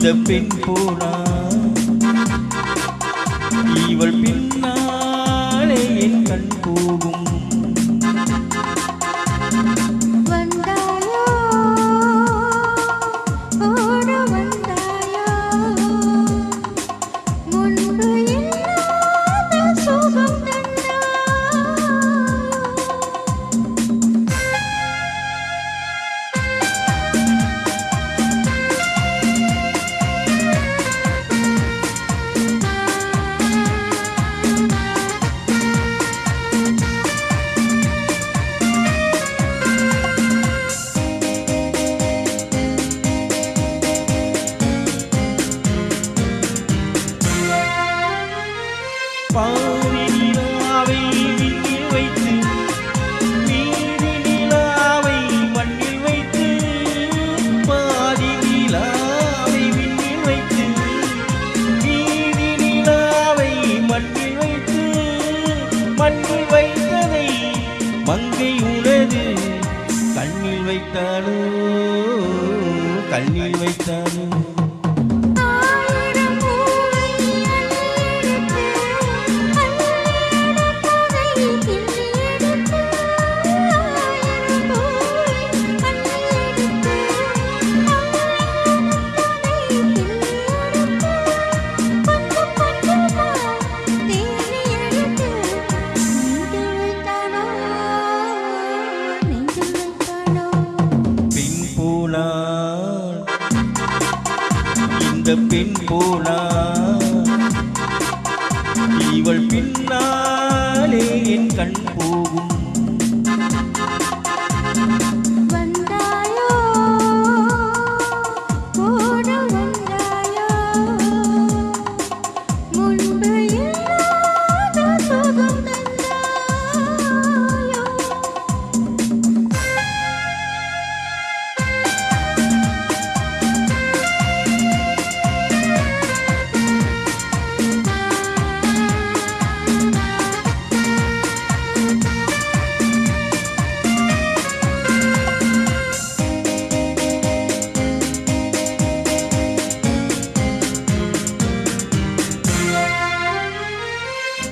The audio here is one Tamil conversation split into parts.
இந்த பெண் போனா இவள் பின்னாலே என் கண் போகும். பாதி நிலாவை விண்ணில் வைத்து மீதி நிலாவை மண்ணில் வைத்து, பாதி நிலாவை விண்ணில் வைத்து மீதி நிலாவை மண்ணில் வைத்து, மண்ணில் வைத்ததை மங்கை உனது கண்ணில் வைத்தானோ, கண்ணில் வைத்தானோ. இந்த பெண் போனா இவள் பின்னாலே என் கண் போகும்.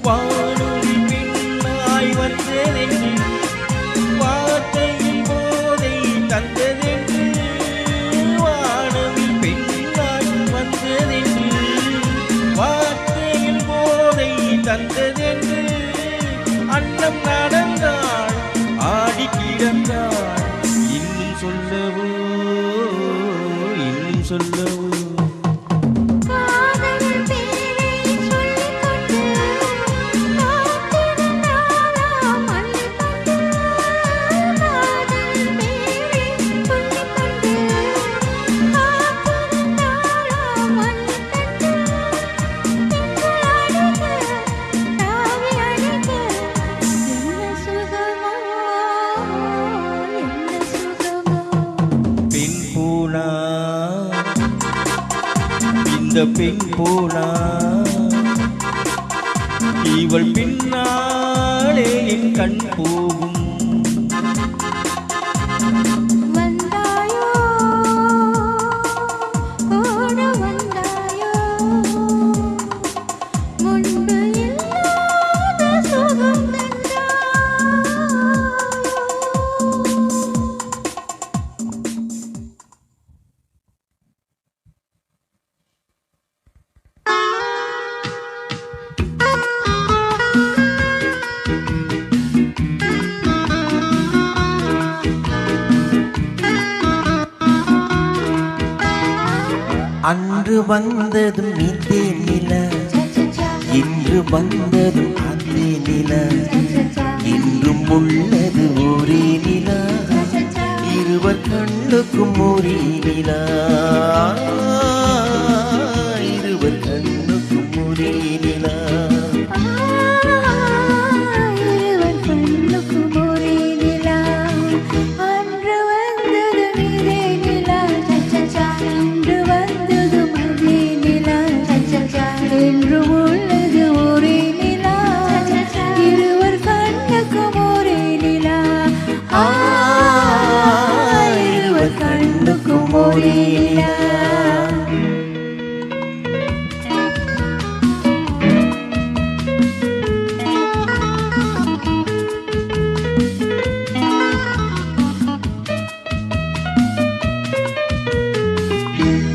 வானொலி பின்னாய் வந்ததென்று வார்த்தையில் போதை தந்ததென்று, வானொலி பின்னாய் வந்ததென்று வார்த்தையில் போதை தந்ததென்று, அன்னம் நடந்தாள் ஆடி கிடந்தாள், இன்னும் சொல்லவோ இன்னும் சொல்லவோ. இந்த பெண் போனா இவள் பின்னாலே என் கண் போகும். அன்று வந்ததும் நீந்தே நில, இன்று வந்ததும் அதே நில, இன்றும் உள்ளது ஒரே நிலா, இருவர் கண்ணுக்கும் ஒரே நிலா, இருவர் கண்ணுக்கும் ஒரே நிலா.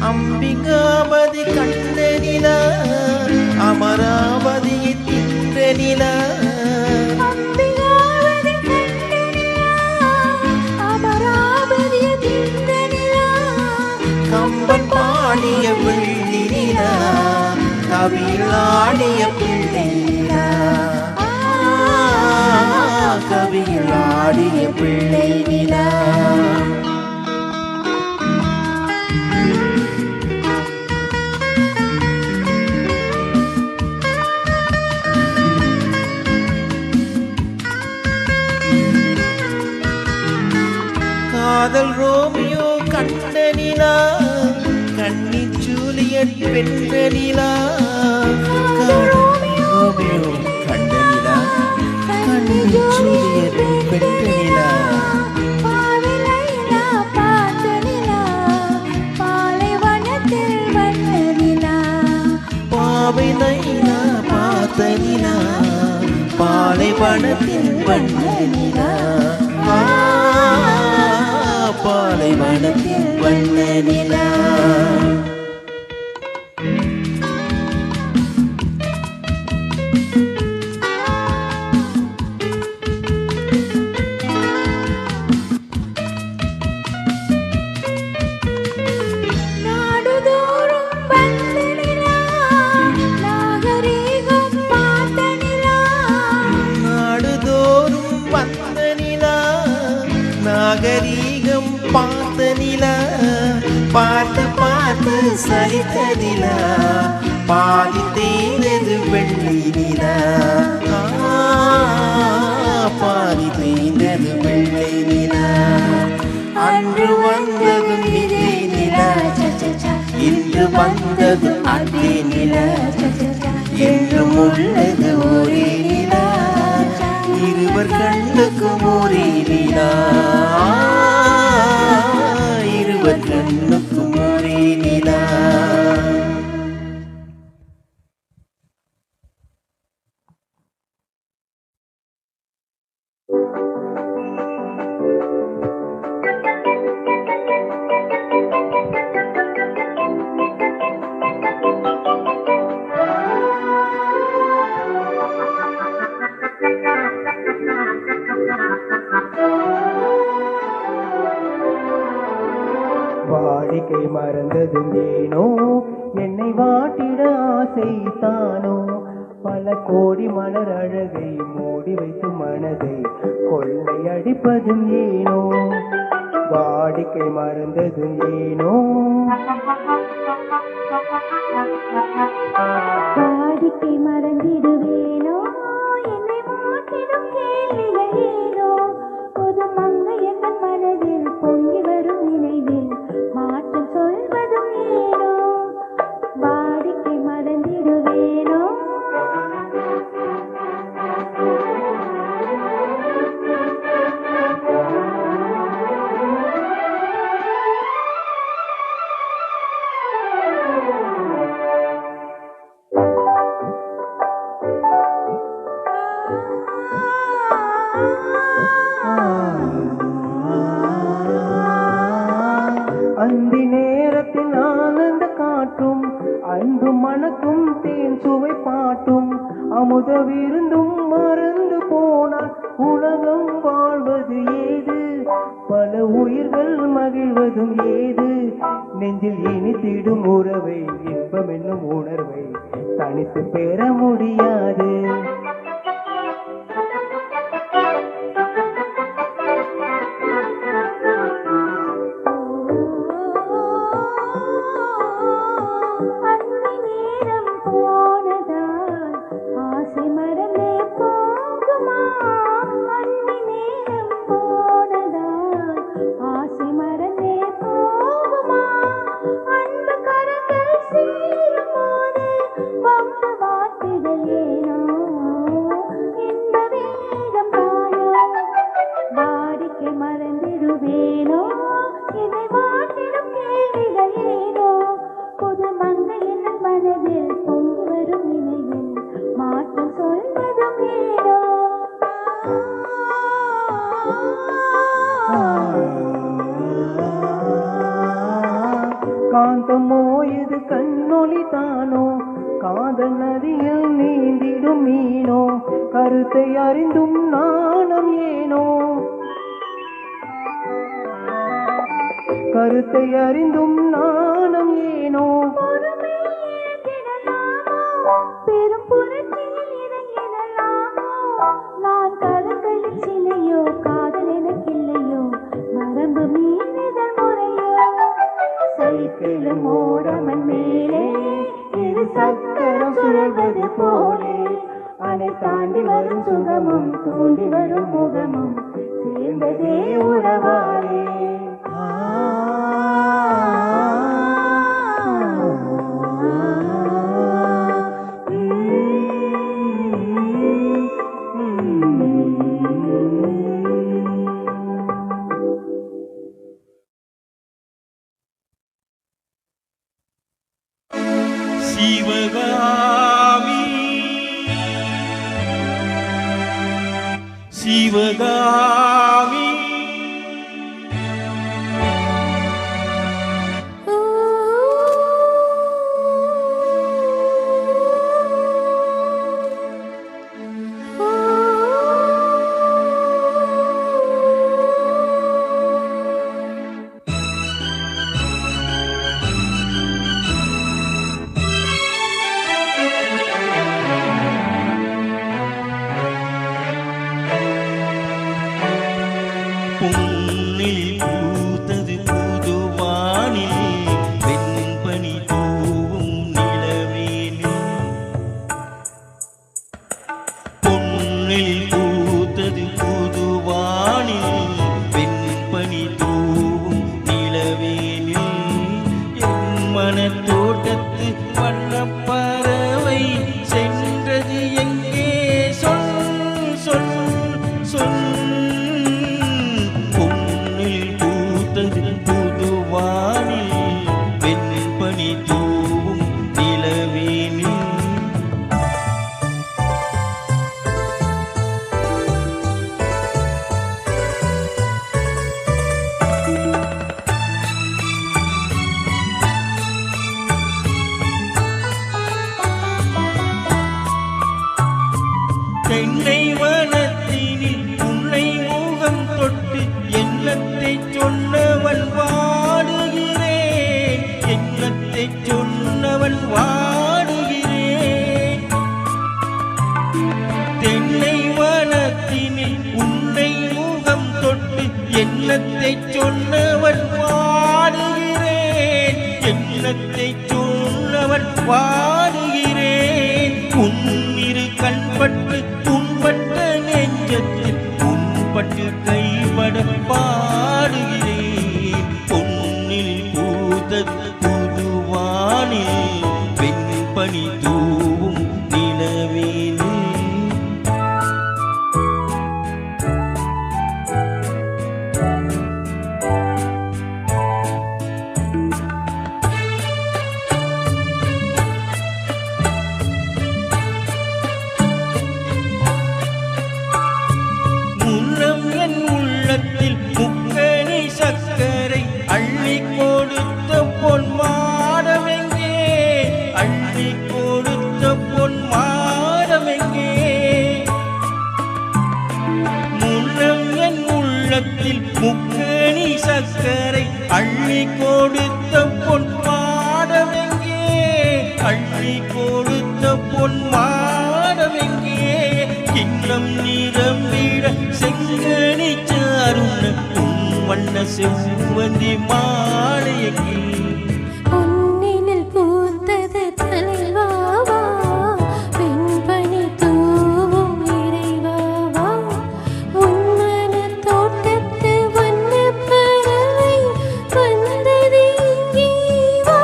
அம்பிகாபதி கண்ட நிலா அமராவதியை தின்ற நிலா கம்பன் பாடிய வெள்ளி நிலா கவிழாடிய பிள்ளை நிலா கவிழாடிய பிள்ளை நிலா காதல் ரோமியோ கண்ட நிலா கண்ணி ஜூலியட் வென்ற நிலா ரோமியோ கண்ட நிலா கண்ணி ஜூலியட் வென்ற நிலா பாவை லைலா பார்த்த நிலா பாலைவனத்தில் வண்ண நிலா பாலைவனத்தில் வண்ண நிலா நாகரீகம் பார்த்த நிலா பார்த்து பார்த்து சலித்த நிலா பாதி தேய்ந்தது வெள்ளி நிலா பாதி தேய்ந்தது வெள்ளி நிலா அன்று வந்ததும் இதே நிலா இன்று வந்ததும் அதே நிலா என்றும் உள்ளது ஒரே நிலா இருவர் கண்ணுக்கும் ஒரே நிலா இருவர் கண்ணுக்கும் ஒரே நிலா வாடிக்கை மறந்ததும் ஏனோ என்னை வாட்டிட ஆசை தானோ பல கோடி மலர் அழகை மூடி வைத்து மனதை கொள்ளை அடிப்பதும் ஏனோ வாடிக்கை மறந்ததும் ஏனோ வாடிக்கை மறந்திடுவேனோ என்னை மாற்றிடும் கேள்விகள் ஏனோ புது மங்கை என் மனதில் பொங்கி வரும் நினைவில் மாற்றம் சொல்வதும் ஏனோ வாடிக்கை மறந்திடுவேனோ அந்தி நேரத்தில் ஆனந்த காற்றும் அன்பு மணக்கும் தேன் சுவை பாட்டும் அமுத விருந்தும் மறந்து போனால் உலகம் வாழ்வது ஏது பல உயிர்கள் மகிழ்வதும் ஏது நெஞ்சில் இனித்திடும் உறவை இன்பம் என்னும் உணர்வை தனித்து பெற முடியாது வார்த்தைகள் ஏனோ தோட்டமோ இது கண்ணொளி தானோ காதல் நதியில் நீந்திடும் மீனோ கருத்தை அறிந்தும் நாணம் ஏனோ கருத்தை அறிந்தும் நாணம் ஏனோ பெரும் புரட்சியில் இறங்கிடலாமோ நான் கருங்களில் சிலையோ காதல் எனக்கில்லையோ மரபு மீறுதல் முறையோ சைக்கிளும் ஓடமன் மேலே இரு சக்கரம் சுழல்வது போலே அதை தாண்டி வரும் சுகமும் தூண்டி வரும் முகமும் சேர்ந்ததே உறவாலே சிவகாமி சிவகாமி பொன்னில் பூத்தது புதுவானில் வெண்பனி தூவும் நிலவேனில் பொன்னில் பூத்தது புதுவானில் வெண்பனி தூவும் நிலவேனில் என் மனத்தோட்டத்து வண்ணப்பறவை சென்றது எங்கே சொல் சொல் சொல் புதுவானில் வெண்பனி தூவும் நிலவேனில் தென்னை வனத்தினில் உன்னை முகம் தொட்டு எண்ணத்தை சொன்னவன் வாடுகிறேன் எண்ணத்தை சொன்னவன் வாடுகிறேன் தென்னை வனத்தினில் உன்னை முகம் தொட்டு எண்ணத்தை சொன்னவன் வாடுகிறேன் எண்ணத்தை சொன்னவன் வாடுகிறேன் உன்னிரு கண்பட்டு துன்பட்ட நெஞ்சத்தில் உன்பட்டு கைப்பட பாடுகிறேன் பொன்னில் பூத்தது புதுவானில் வெண்பனி தூவும் நிலவேனில் முன்னம் என் உள்ளத்தில் முக்கணி சக்கரை அள்ளி கொடுத்த பொன் மாடமெங்கே அள்ளி கொடுத்த பொன் மாடமெங்கே முன்னம் என் உள்ளத்தில் முக்கணி சக்கரை அள்ளி கொடுத்த பொன் மாடமெங்கே அள்ளி கொடுத்த பொன் மாடமெங்கே கிண்ணம் நிரம்பிட செங்கனி சாருண்ண உன் வண்ண செவ்வந்தி மாலையங்கே பொன்னினில் பூத்தது தலைவாவா வெண்பனி தூவும் இறைவாவா உன்மன தோட்டத்து வண்ணப் பறவை வந்தது இங்கே வா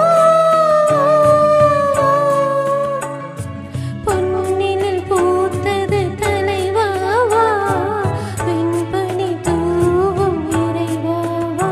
பொன்னினில் பூத்தது தலைவாவா வெண்பனி தூவும் இறைவாவா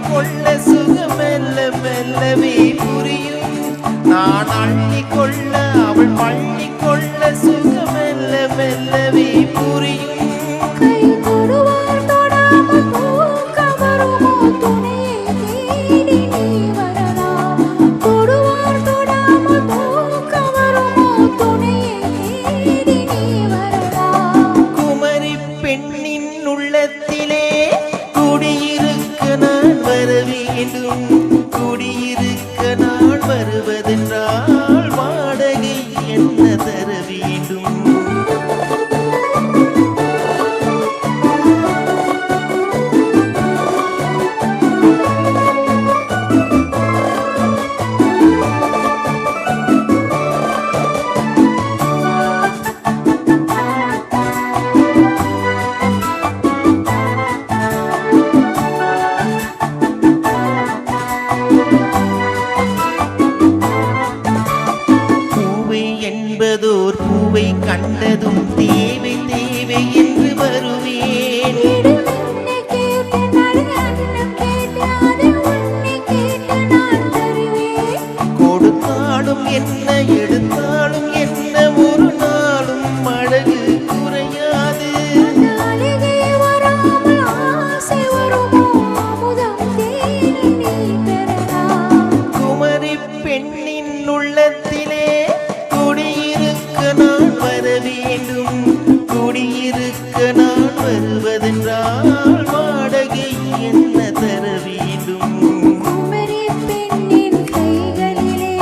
கொள்ள சுகம் மெல்ல மெல்லவே புரியும். நான் அள்ளி கொள்ள அவள் பள்ளி கொள்ள சுகம் மெல்ல மெல்லவே புரியும். கை தொடுவார் தொடாமல் தூக்கம் வருமோ துணையை தேடி நீ வரலாம். தொடுவார் தொடாமல் தூக்கம் வருமோ துணையை தேடி நீ வரலாம். குமரி பெண்ணின் உள்ளத்திலே குடியிருக்க நான் வர வேண்டும். குடியிருக்க நான் வருவதென்றால் வாடகை என்ன தர வேண்டும். பூவை என்பதோர் பூவை கண்டதும் தேவை தேவை என்று வருவேன். உன்னை கேட்டு நடுநடுனம் கேட்டு அதை உன்னை கேட்டு நான் தருவேன். கொடுத்தாலும் என்ன எடுத்தாலும் என்ன ஒரு நாளும் அழகு குறையாது. நாளிகை வராமல் ஆசை வருமோ அமுதம் தேடி நீ பெறலாம். குமரி பெண்ணின் உள்ளத்திலே குடியிருக்க நான் வர வேண்டும். குடியிருக்க நான் வருவதென்றால் வாடகை என்ன தர வேண்டும். குமரி பெண்ணின் கைகளிலே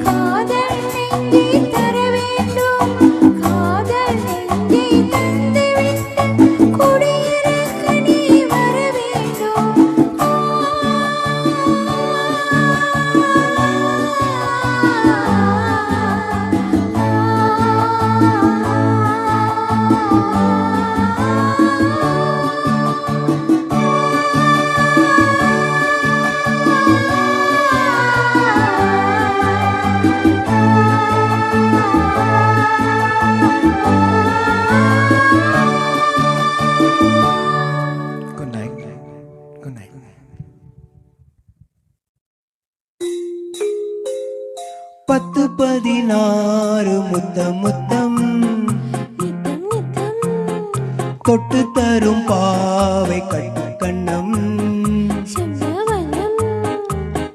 காதல் நெஞ்சை தர வேண்டும். காதல் நெஞ்சை தந்துவிட்டு குடியிருக்க நீ வர வேண்டும். Good night. Good night. பத்து பதினாறு முத்தம் முத்தம் நித்தம் நித்தம் தொட்டு தரும் பாவை கட்டு கண்ணம் செவ்வவனம்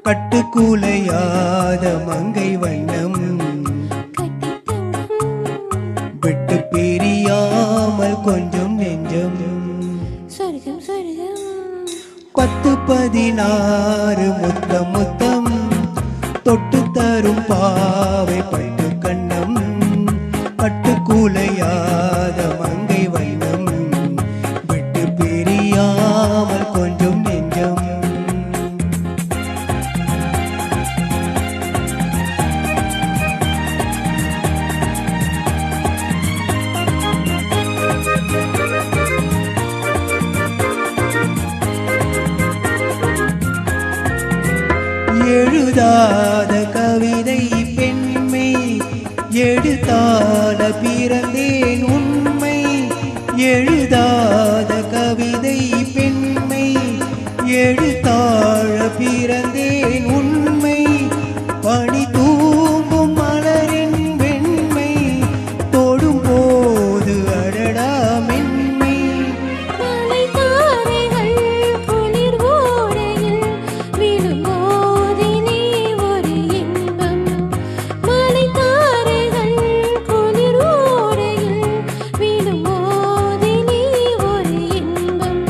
கட்டுக்கூலையாத மங்கை வண்ணம் கட்டித் தங்கம் விட்டு பிரியாமல் கொஞ்சம் நெஞ்சம். சொர்க்கம் சொர்க்கம் பத்து பதினாறு முத்தம் முத்தம் தொட்டு தரும் பாவை பட்டு கண்ணம் கட்டுக்கூலையாத மங்கை வண்ணம் விட்டு பிரியாமல் கொஞ்சம் நெஞ்சம். எழுதாத கவிதை பெண்மை எடுத்தாட பிறந்தேன் உண்மை. எழுதாத கவிதை பெண்மை எடுத்தாழ பிறந்தேன் உண்மை. பனி தூங்கும் மலரின் வெண்மை தொடும் போது அடடா மென்மை. மலை தாரைகள் குளிர் ஓடையில் விழும்போது நீ ஒரு இன்பம். மலை தாரைகள் குளிர் ஓடையில் விழும்போது நீ ஒரு இன்பம்.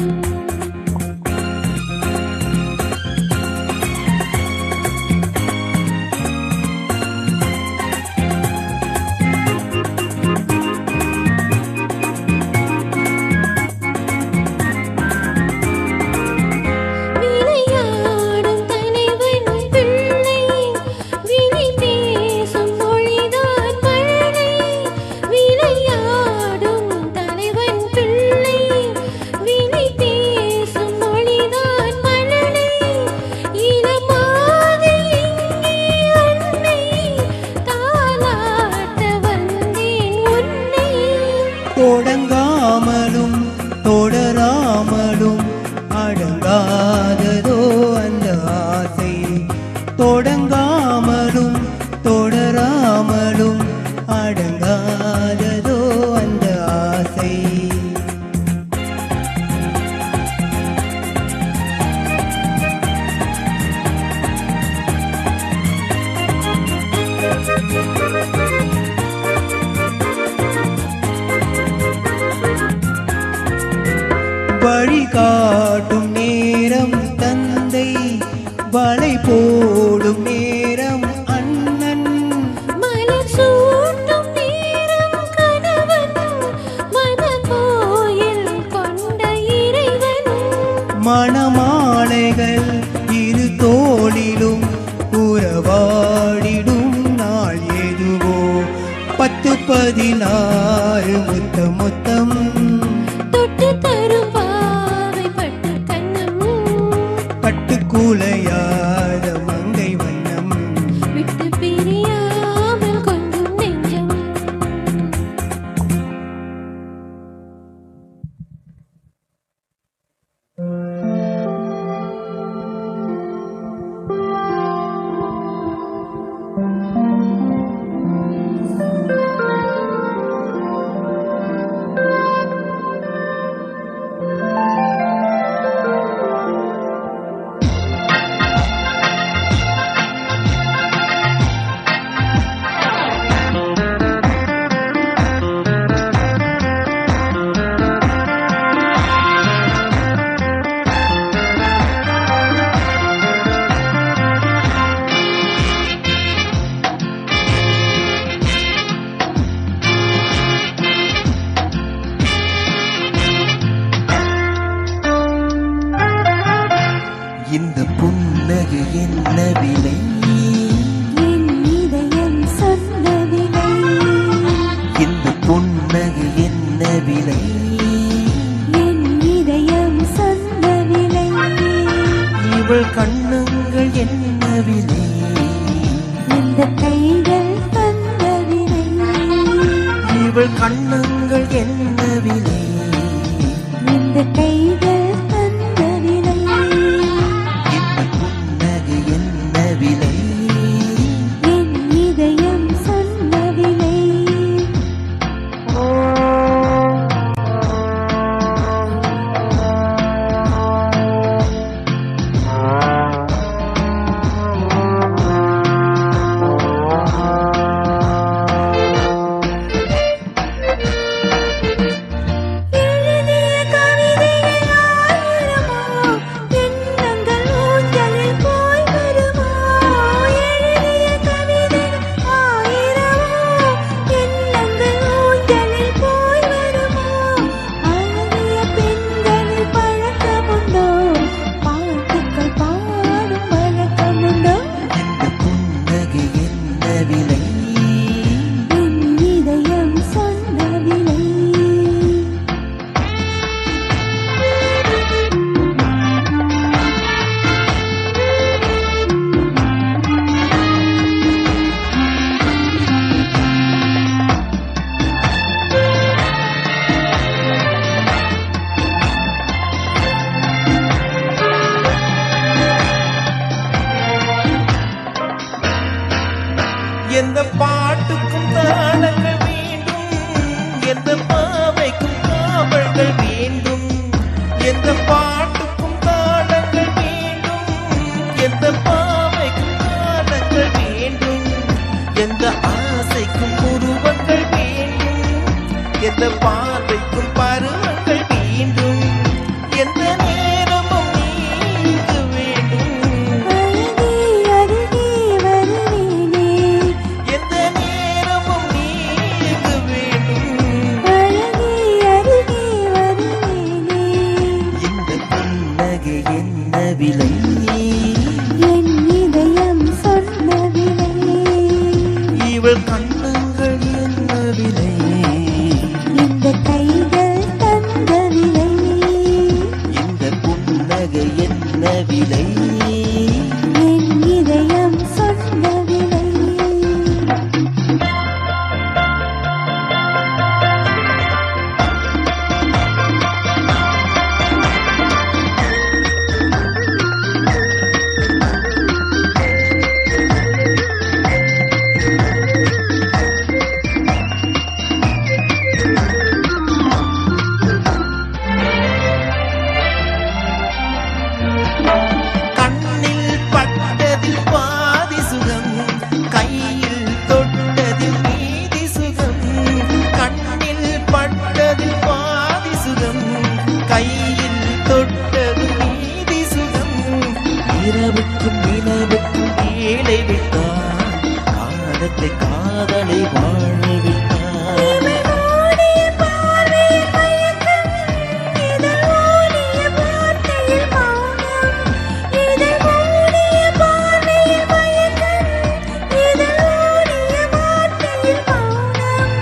தொடங்காமலும் தொடராமலும் அடங்காததோ அந்த ஆசை. வழிகாட்டும் நேரம் தந்தை, வலை போடும் நேரம் அண்ணன், மலர் சூட்டும் நேரம் கணவன், மனக்கோயில் கொண்ட இறைவன். மணமாலைகள் இரு தோளிலும் உறவாடிடும் நாள் எதுவோ 10-16 முத்தம் முத்தம் தொட்டு தரும் பாவை பட்டு கண்ணம், பட்டு கூலையாத மங்கை வண்ணம், விட்டு பிரியாமல் கொஞ்சம் நெஞ்சம். இந்த புன்னகை என்ன விலை? என் இதயம் சொன்ன விலை, இந்த புன்னகை என்ன விலை? என் இதயம் சொன்ன விலை. இவள் கண்ணங்கள் என்ன விலை? இந்த கைகள் தந்த விலை, இவள் கண்ணங்கள் என்ன விலை? இந்த கைகள் தந்த விலை. இந்த புன்னகை என்ன விலை? என் இதயம் சொன்ன விலை. எழுதிய கவிதைகள் ஆயிரமோ, எண்ணங்கள் ஊஞ்சலில் போய் வருமோ. எழுதிய கவிதைகள் ஆயிரமோ, எண்ணங்கள் ஊஞ்சலில் போய் வருமோ. அழகிய பெண்களில் பழக்கமுண்டோ, பாட்டுக்கள் பாடும் வழக்கமுண்டோ. இந்த புன்னகை என்ன விலை? என் இதயம் சொன்ன விலை. எந்த பாட்டுக்கும் தாளங்கள் வேண்டும், எந்த பாவைக்கும் காவல்கள் வேண்டும். எந்த பாட்டுக்கும் தாளங்கள் வேண்டும், எந்த பாவைக்கும் தாளங்கள் வேண்டும். எந்த ஆசைக்கும் உருவங்கள் வேண்டும், எந்த பார்வைக்கும் பருவங்கள் வேண்டும். எந்த நேரமும் நீங்க வேண்டும், அருகே அருகே வருவேனே, எந்த நேரமும் நீங்க வேண்டும். அருகே அருகே வருவேனே. இந்த புன்னகை என்ன விலை? என் இதயம் சொன்ன விலை. இவள் கண்ணங்கள் என்ன விலை? இந்த கைகள் கனவுக்கும் நினைவுக்கும் ஏழை விட்டான் காலத்தை காதலை வாழ விட்டான் இமை மூடிய பார்வையில் மயக்கம், இதழ் மூடிய வார்த்தையில் மௌனம். இதழ் மூடிய பார்வையில் மயக்கம், இதழ் மூடிய வார்த்தையில் மௌனம்.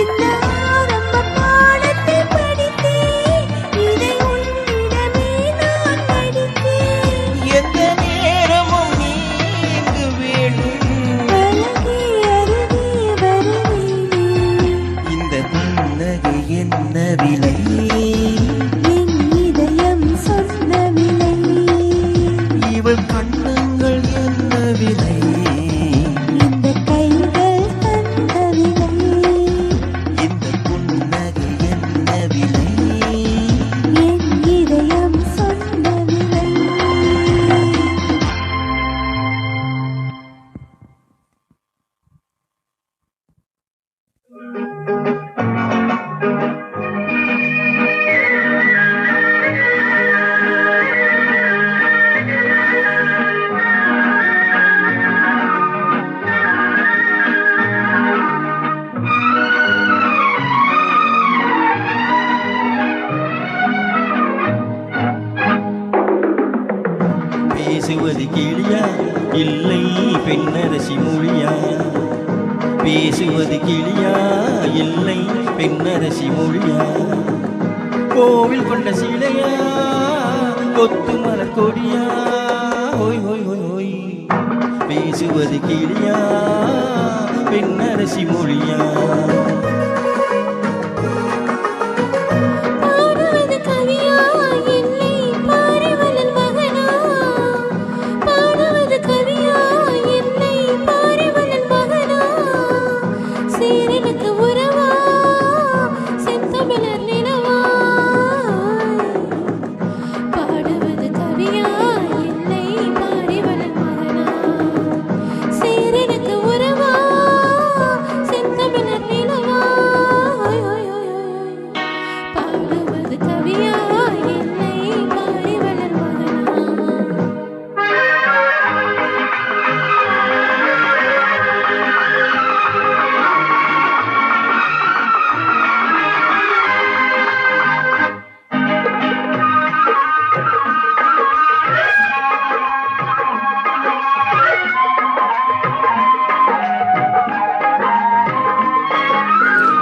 இந்த ஆரம்ப பாடத்தை படித்தேன், இதை உன்னிடமே நான் படித்தேன். எந்த நேரமும் நீ இங்கு வேண்டும். பழகி அருகே வருவேனே, இந்த புன்னகை என்ன விலை என் இதயம் சொன்ன விலை. இவள் கண்ணங்கள் என்ன விலை இந்த கைகள் தந்த விலை. இந்த புன்னகை என்ன விலை என் இதயம் சொன்ன விலை. பேசுவது கிளியா இல்லை பெண்ணரசி மொழியா? பேசுவது கிளியா இல்லை பெண்ணரசி மொழியா? கோவில் கொண்ட சிலையா கொத்து மலர் கொடியா? ஓய் ஓய் ஓய் ஓய். பேசுவது கிளியா பெண்ணரசி மொழியா? பாடுவது கவியா இல்லை பாரிவளல் மகனா? பாடுவது கவியா இல்லை பாரிவளல் மகனா? சீரனுக்கு உறவா செந்தமிழர் நிலவா? பாடுவது கவியா இல்லை பாரிவளல் மகனா? சீரனுக்கு உறவா செந்தமிழர் நிலவா? ஓய் ஓய் ஓய் ஓய். பாடுவது கவியா இல்லை பாரிவளல் மகனா?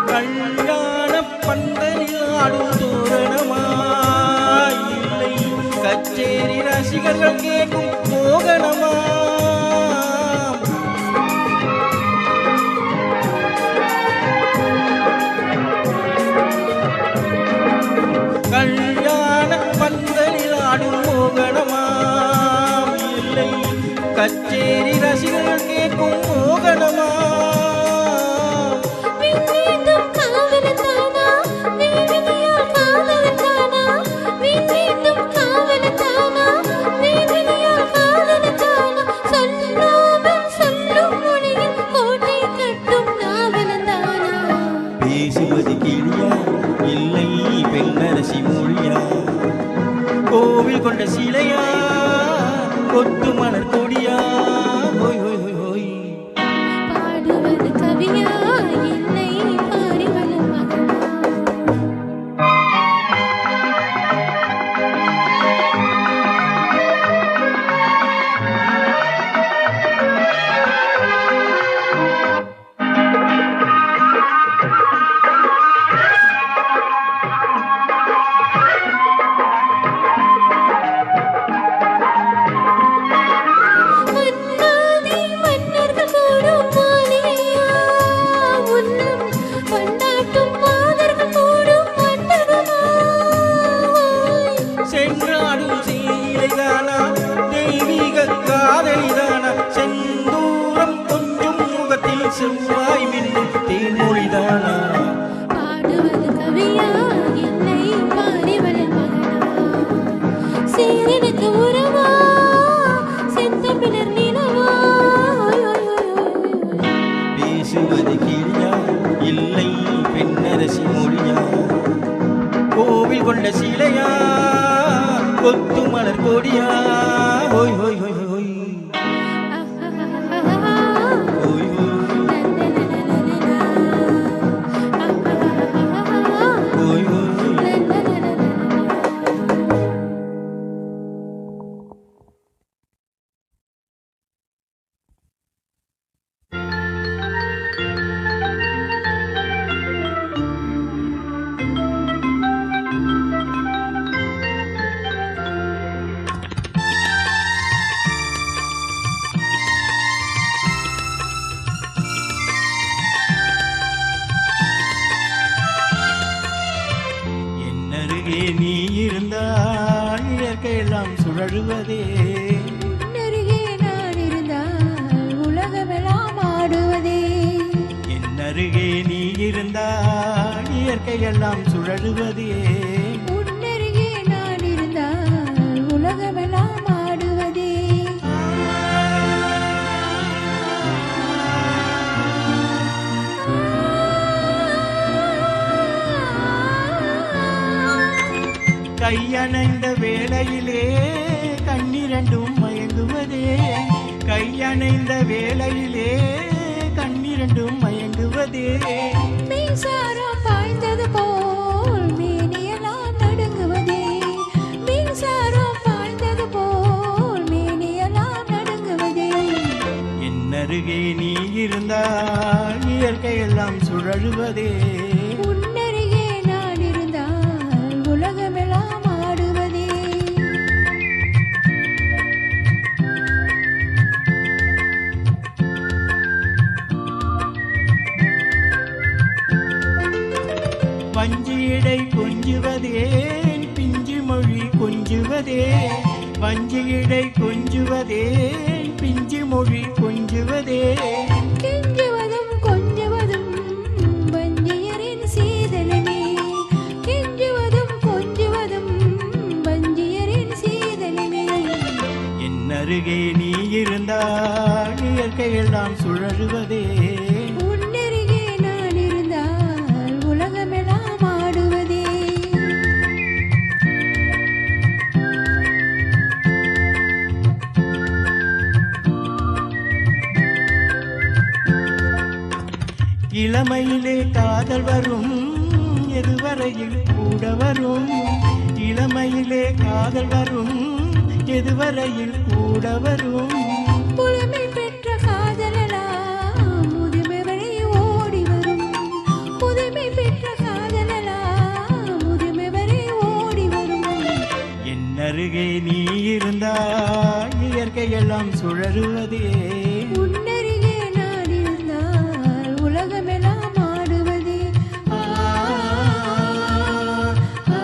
கல்யாண பந்தலில் ஆடும் தோரணமா இல்லை கச்சேரி ரசிகர்கள் கேட்கும் மோகனமா? கல்யாண பந்தலில் ஆடும் மோகனமா இல்லை கச்சேரி ரசிகர்கள் கேட்கும் மோகனமா? விண்ணேந்தும் காவலத்தானா வேவினியால் காதலத்தானா? விண்ணேந்தும் காவலத்தானா வேவினியால் காதலத்தானா? சொல்லாமல் சொல்லும் மொழியில் கோட்டை கட்டும் நாவலந்தானா? பேசுவது கிளியா இல்லை பெண்ணரசி மொழியா? கோவில் கொண்ட சிலையா கொத்து மலர் கொடியா? ஓய் ஓய் ஓய் ஓய். பாடுவது கவியா இல்லை பாரிவளல் மகனா? மன்னாதி மன்னர்கள் கூடும் மாளிகையா? உன்னம் கொண்டாட்டும் மாதர்கள் கூடும் மண்டபமா? சென்றாடும் சீலைதானா தெய்வீக காதலிதானா? செந்தூரம் கொஞ்சம் முகத்தில் செவ்வாய் மின்னும் தேன்மொழிதானா? பாடுவது கவியா இல்லை பாரிவளல் மகனா? சீரனுக்கு உறவா செந்தமிழர் நிலவா? ஓய் ஓய் ஓய் ஓய். பேசுவது கிளியா இல்லை பெண்ணரசி மொழியா? கோவில் கொண்ட சிலையா கொத்து மலர் கொடியா? ஓய் ஓய் ஓய் ஓய். இயற்கையெல்லாம் சுழலுவதே உன்னருகே நான் இருந்தால் உலகமெல்லாம் ஆடுவதே கையணைந்த வேளையிலே கண்ணிரண்டும் மயங்குவதே கையணைந்த வேளையிலே கண்ணிரண்டும் மயங்குவதே மின்சாரம் பாய்ந்தது போல் மேனியெல்லாம் நடுங்குவதே மின்சாரம் பாய்ந்தது போல் மேனியெல்லாம் நடுங்குவதே என்னருகே நீ இருந்தால் இயற்கையெல்லாம் சுழலுவதே உன்னருகே நான் இருந்தால் உலகமெல்லாம் ஆடுவதே வஞ்சியடை கொஞ்சுவதேன் பிஞ்சு மொழி கொஞ்சுவதே வஞ்சியடை கொஞ்சுவதேன் பிஞ்சு மொழி கொஞ்சுவதே கெஞ்சுவதும் கொஞ்சுவதும் வஞ்சியரின் சீதனமே கெஞ்சுவதும் கொஞ்சுவதும் வஞ்சியரின் சீதனமே என்னருகே நீ இருந்தால் இயற்கையெல்லாம் சுழலுவதே உன்னருகே நான் இருந்தால் உலகமெல்லாம் ஆடுவதே இளமையிலே காதல் வரும் எதுவரையில் கூட வரும் இளமையிலே காதல் வரும் எதுவரையில் கூட வரும் புலமை பெற்ற காதலெல்லாம் முதுமை வரை ஓடி வரும் புதுமை பெற்ற காதலெல்லாம் முதுமை வரை ஓடி வரும் என்னருகே நீ இருந்தால் இயற்கையெல்லாம் சுழலுவதே உன்னருகே நான் இருந்தால் உலகமெல்லாம் ஆடுவதே ஆ, ஆ,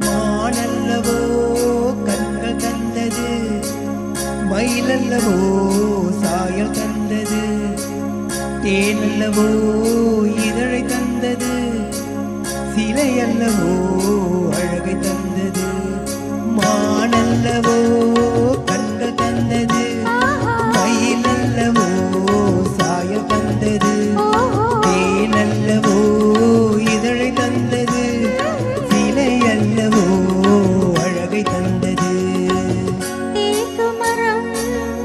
மானல்லவோ கண்கள் தந்தது மயிலல்லவோ சாயல் தந்தது தேனல்லவோ இதழை தந்தது சிலையல்லவோ அழகை தந்தது மானல்லவோ கண்கள் தந்தது மயிலல்லவோ சாயல் தந்தது தேனல்லவோ இதழை தந்தது சிலையல்லவோ அழகை தந்தது தேக்கு மரம்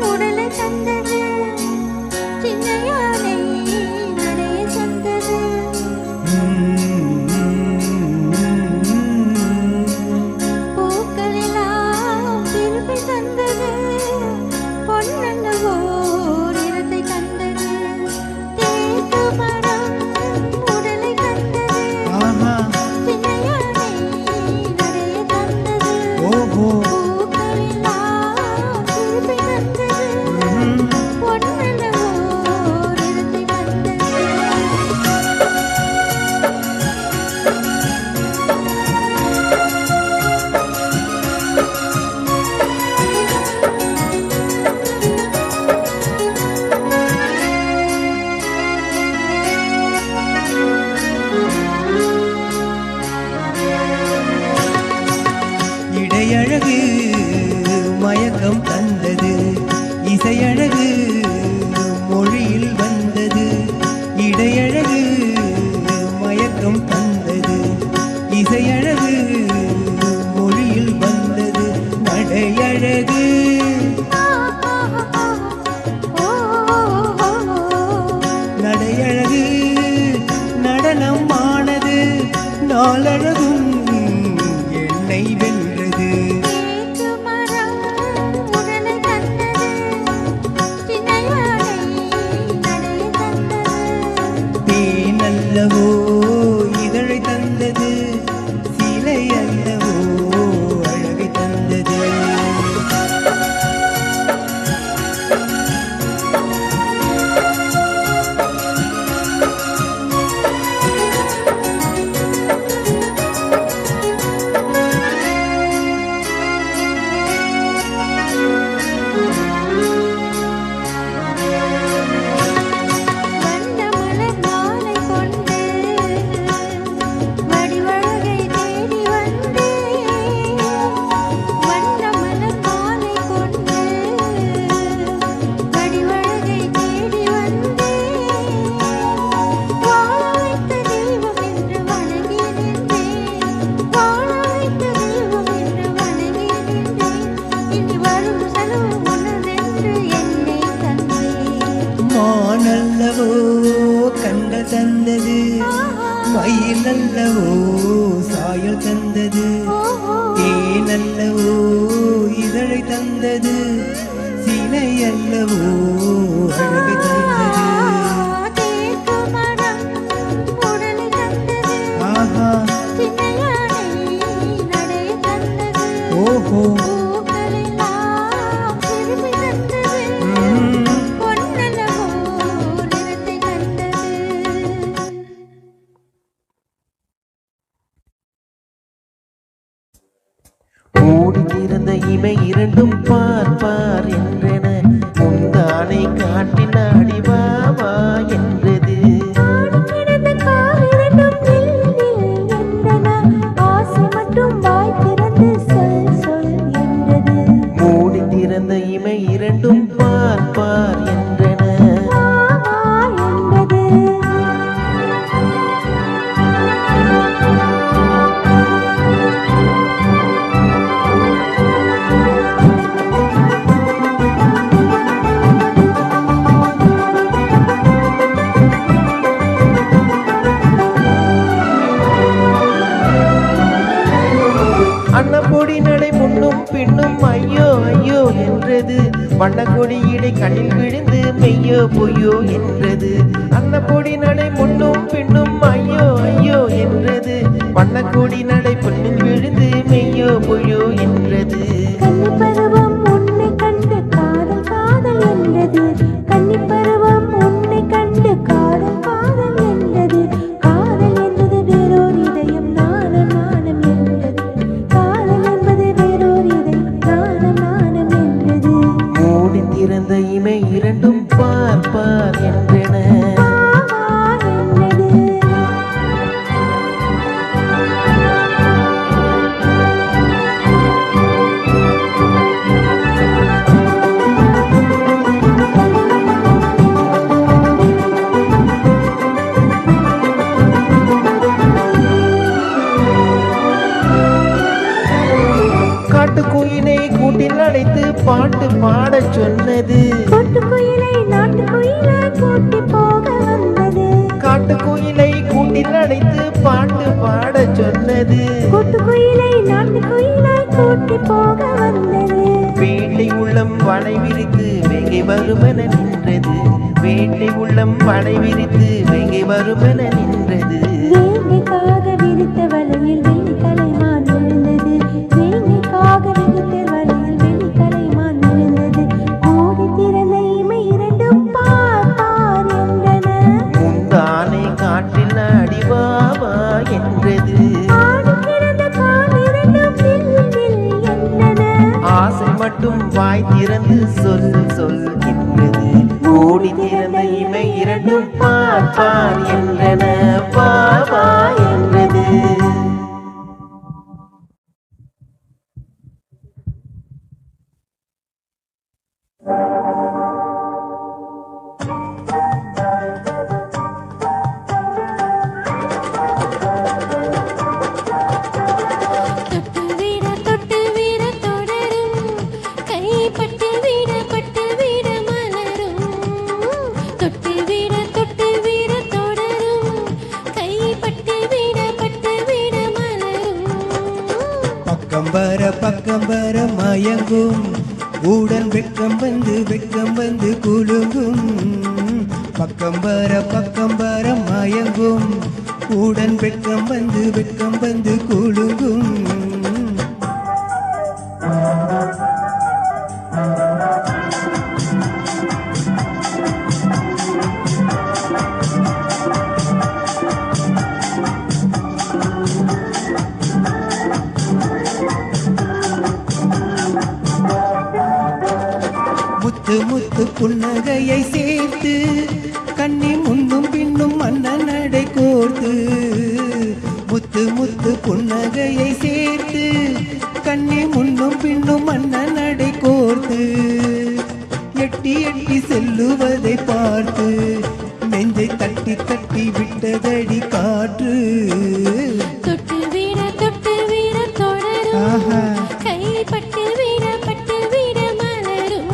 உடலை தந்தது சின்ன யானை நடைய தந்தது பூக்களெல்லாம் திருப்பி தந்தது பொன்னல்லவோ நிறத்தை தந்தது தேக்கு மரம் உடலை தந்தது ஆஹா சின்ன யானை நடைய தந்தது ஓஹோ பூக்களெல்லாம் திருப்பி தந்தது பொன்னல்லவோ நிறத்தை தந்தது இடையழகு மயக்கம் தந்தது இசையழகு மொழியில் வந்தது இடையழகு மயக்கம் தந்தது இசையழகு மொழியில் வந்தது நடையழகு நடையழகு நடனம் ஆனது நாளழகும் என்னை வென்றது தேக்கு மரம் உடலை தந்தது சின்ன யானை நடைய தந்தது தேனல்லவோ இதழை தந்தது சிலை அல்லவோ அழகை தந்தது தந்தது மயில் அல்லவோ சாயல் தந்தது தேனல்லவோ இதழை தந்தது சிலை அல்லவோ அழகை தந்தது தேக்கு மரம் உடலை தந்தது ஆஹா சின்ன யானை நடை தந்தது ஓஹோ பூக்களெல்லாம் திரும்பி தந்தது பொன்னல்லவோ நிறத்தை தந்தது மூடி திறந்த இமை இரண்டும் பார் பார் என்றன முந்தானை காட்டின் அடிவாவா என்றது கிடந்த காலிரண்டும் நில் நில் என்றன ஆசை மட்டும் வாய் திறந்து சொல் சொல் என்றது மூடி திறந்த இமை இரண்டும் பார் பார் என்றன வா வா என்றது அன்னப்பொடி நடை முன்னும் பின்னும் ஐயோ ஐயோ என்றது வண்ணக்கொடியிடை கண்ணில் விழுந்து மெய்யோ பொய்யோ என்றது அன்னப்பொடி நடை முன்னும் பின்னும் ஐயோ ஐயோ என்றது வண்ணக்கொடி நடை பொன்னில் விழுந்து மெய்யோ பொய்யோ என்றது கன்னி பருவம் உன்னை கண்டு காதல் காதல் என்றது கன்னி பருவம் உன்னை கண்டு காதல் காதல் என்றது காதல் என்பது வேறோர் இதயம் நாணம் நாணம் என்றது காதல் என்பது வேறோர் இதயம் நாணம் நாணம் என்றது மூடி திறந்த இமை இரண்டும் பார் பார் என்றன வா வா என்றது காட்டுக்குயிலை கூட்டில் அடைத்து பாட்டு பாடச் சொன்னது கொட்டுக்குயிலை நாட்டுக்குயிலாய் கூட்டி போக வந்தது காட்டுக்குயிலை கூட்டில் அடைத்து பாட்டு பாடச் சொன்னது கொட்டுக்குயிலை நாட்டுக்குயிலாய் கூட்டி போக வந்தது வேட்டை உள்ளம் வலை விரித்து வெங்கை வருமென நின்றது வேட்டை உள்ளம் வலை விரித்து வெங்கை வருமென நின்றது வேங்கைக்காக விரித்த வலையில் வெள்ளிக்கலைமான் விழுந்தது வேங்கைக்காக விரித்த வலையில் வெள்ளிக்கலைமான் விழுந்தது மூடி திறந்த இமை இரண்டும் பார் பார் என்றன முந்தானை காட்டில் அடிவாவா என்றது ஆடி கிடந்த கால் இரண்டும் நில் நில் என்றன ஆசை மட்டும் வாய் திறந்து சொல் சொல் என்றது மூடி திறந்த இமை இரண்டும் பார் பார் என்றன வா வா என்றது தொட்டு வீர தொடரும் கைப்பட்டு வீர மலரும் தொட்டு வீர தொடரும் கைப்பட்டு வீர மலரும் பக்கம் வர மயங்கும் உடன் வெட்கம் வந்து குலுங்கும் பக்கம் வர மயங்கும் உடன் வெட்கம் வந்து குலுங்கும் முத்து முத்து புன்னகையை சேர்த்து கண்ணி முன்னும் பின்னும் மன்னன் நடை கோர்த்து முத்து முத்து புன்னகையை சேர்த்து கண்ணி முன்னும் பின்னும் மன்னன் நடை கோர்த்து எட்டி எட்டி செல்லுவதை பார்த்து நெஞ்சை தட்டி தட்டி விட்டதடி காற்று தொட்டு வீர தொடரும் ஆஹா கைப்பட்டு வீர மலரும்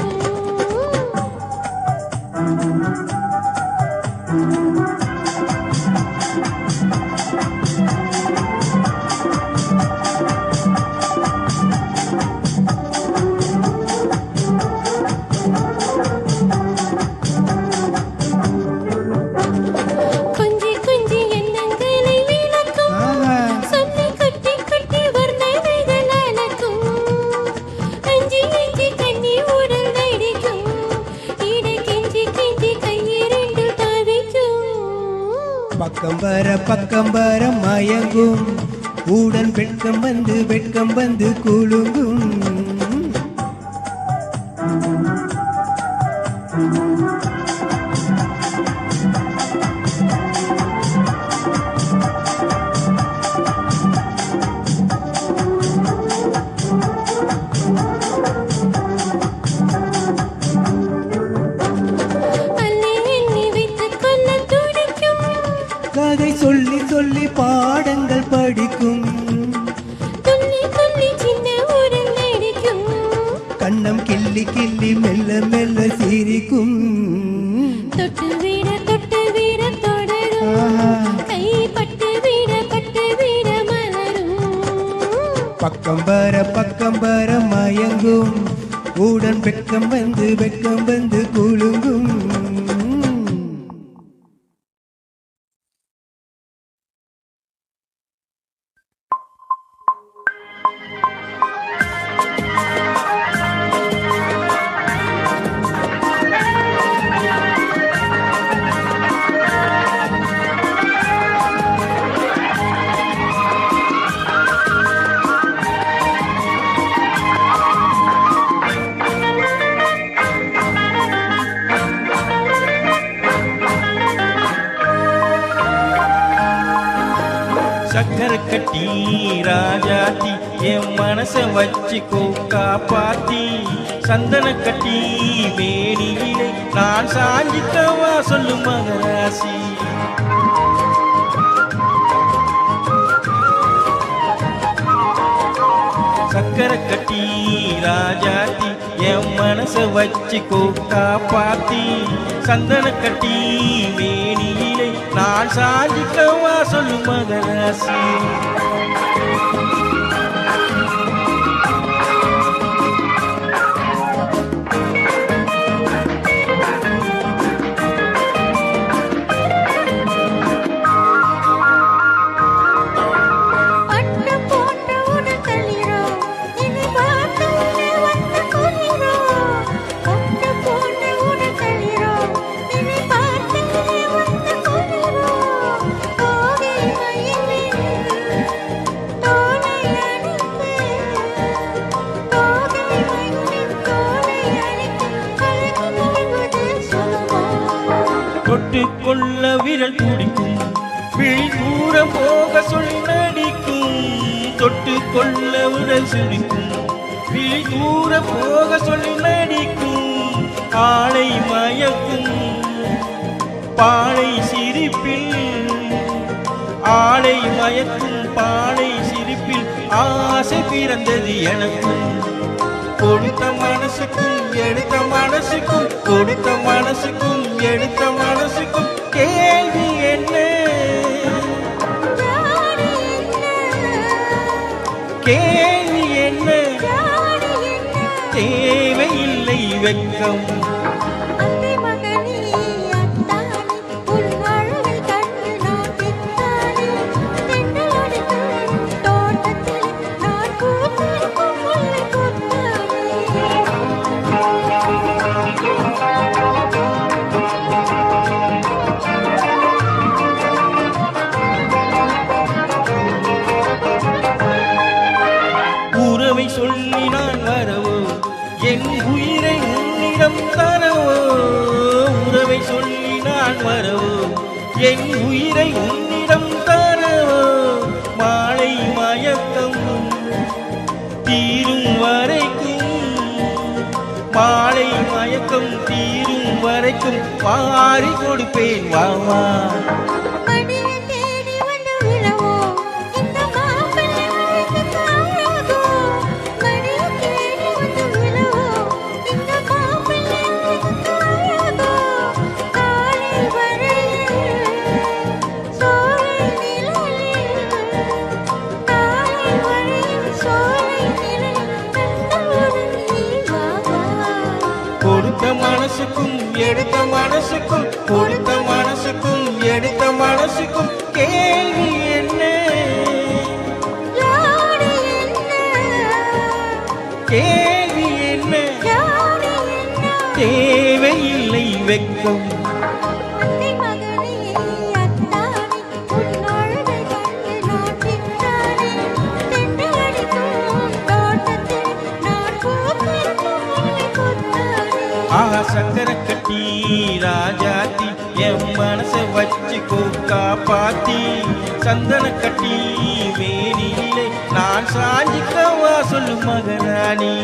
பக்கம் வர மயங்கும் உடன் வெட்கம் வந்து குலுங்கும். கதை சொல்லி சொல்லி பாடங்கள் படிக்கும். கண்ணம் கிள்ளி கிள்ளி மெல்ல மெல்ல சிரிக்கும். தொட்டு வீர தொடரும் கைப்பட்டு வீர மலரும். பக்கம் வர மயங்கும் உடன் வெட்கம் வந்து குலுங்கும். சக்கரை கட்டி ராஜாத்தி என் மனச வச்சுக்கோ காப்பாத்தி. சந்தன கட்டி மேனியிலே நான் சாஞ்சிக்கவா சொல்லு மகராசி. சக்கரை கட்டி ராஜாத்தி என் மனச வச்சுக்கோ காப்பாத்தி. சந்தன கட்டி மேனியிலே நான் சாஞ்சிக்கவா சொல்லு மகராசி. தொட்டுக்கொள்ள விரல் துடிக்கும் விழி தூரம் போக சொல்லி நடிக்கும். தொட்டுக்கொள்ள விரல் துடிக்கும் விழி தூரம் போக சொல்லி நடிக்கும். ஆளை மயக்கும் பாளை சிரிப்பில் ஆளை மயக்கும் பாளை சிரிப்பில் ஆசை பிறந்தது எனக்கும். கொடுத்த மனசுக்கும் எடுத்த மனசுக்கும் கொடுத்த மனசுக்கும் எடுத்த மனசுக்கும் கேள்வி என்ன கேள்வி என்ன தேவையில்லை வெட்கம். உறவை சொல்லி நான் வரவோ என் உயிரை உன்னிடம் தரவோ. உறவை சொல்லி நான் வரவோ என் உயிரை உன்னிடம் தரவோ. மாலை மயக்கம் தீரும் வரைக்கும் மாலை மயக்கம் தீரும் வரைக்கும் பாரி கொடுப்பேன் வாவா. கொடுத்த மனசுக்கும் எடுத்த மனசுக்கும் கொடுத்த மனசுக்கும் எடுத்த மனசுக்கும் கேள்வி என்ன கேள்வி என்ன தேவையில்லை வெட்கம். சக்கரை கட்டி ராஜாத்தி என் மனசை வச்சுக்கோ காப்பாத்தி சந்தன கட்டி மேனிலே நான் சாஞ்சிக்கவா சொல்லு மகராணி.